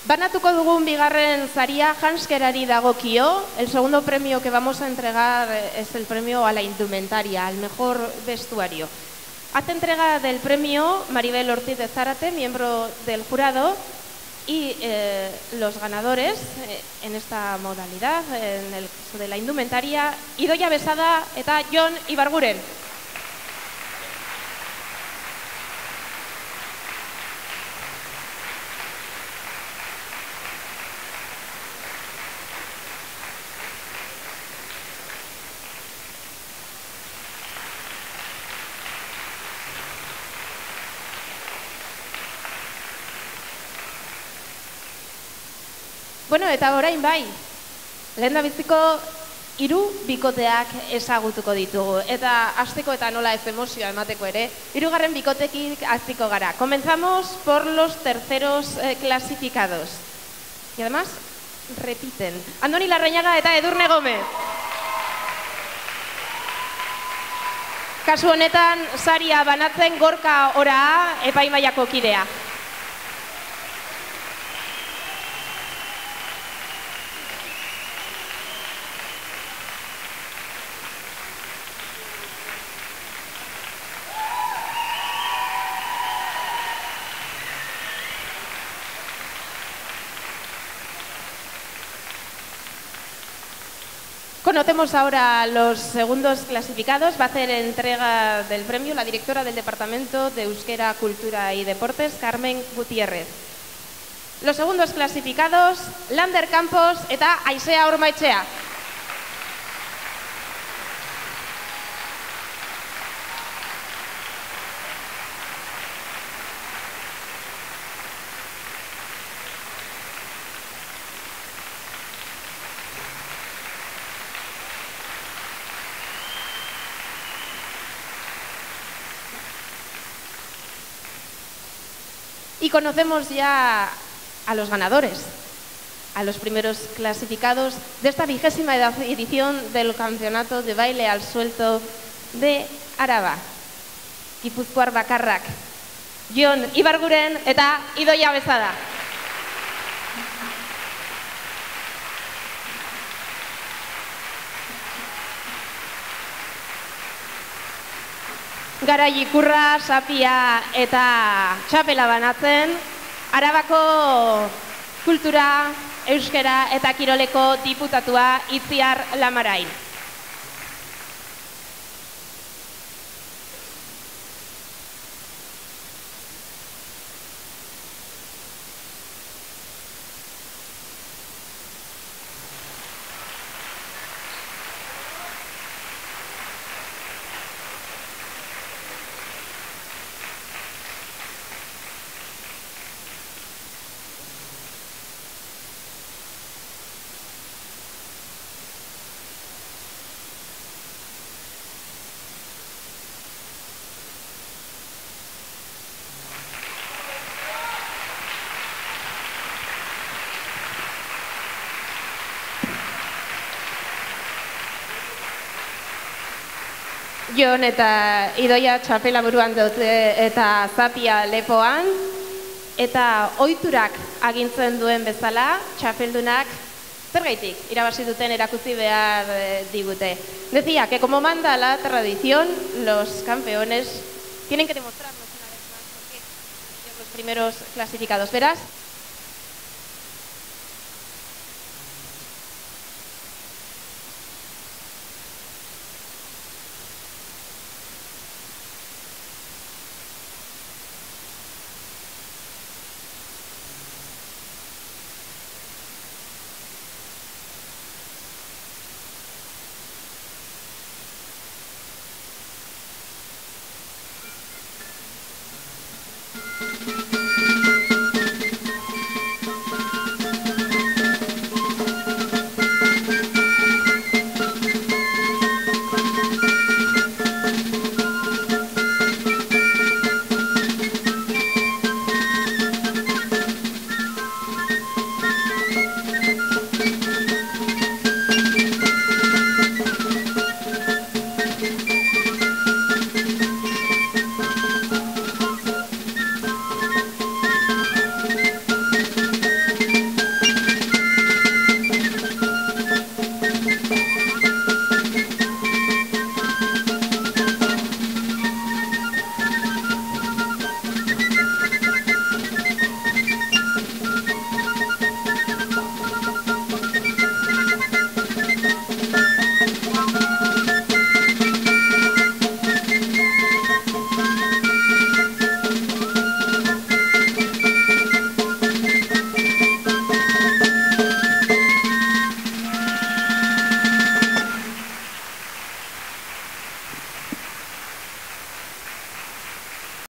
Banatuko dugun bigarren zaria janskerari dagokio. El segundo premio que vamos a entregar es el premio a la indumentaria, al mejor vestuario. Hace entrega del premio Maribel Ortiz de Zárate, miembro del jurado, y los ganadores en esta modalidad, en el caso de la indumentaria, Idoia Besada eta Jon Ibarguren. Bueno, eta orain bai, lehendabiziko 3 bikoteak ezagutuko ditugu. Eta hasteko eta nola ez emozioa emateko ere, 3. bikotekin hasiko gara. Comenzamos por los terceros clasificados. Y además, repiten. Andoni Larrañaga eta Edurne Gómez. Kasu honetan, saria banatzen Gorka Oraa epaimahaiako kidea. Conocemos ahora a los segundos clasificados. Va a hacer entrega del premio la directora del Departamento de Euskera, Cultura y Deportes, Carmen Gutiérrez. Los segundos clasificados, Lander Campos eta Aizea Ormaetxea. Y conocemos ya a los ganadores, a los primeros clasificados de esta 20ª edición del Campeonato de Baile al Suelto de Araba. Gipuzkoar bakarrak, Jon Ibarguren eta Idoia Besada. Garai ikurra, sapia eta txapela banatzen, Arabako kultura, euskera eta kiroleko diputatua Itziar Lamarain. Jon eta Idoia txapela buruan dute eta zapia lepoan, eta ohiturak agintzen duen bezala, txapeldunak zergaitik irabazi duten erakutsi behar digute. Decía que como manda la tradición, los campeones tienen que demostrarnos una vez más por qué son los primeros clasificados. Verás.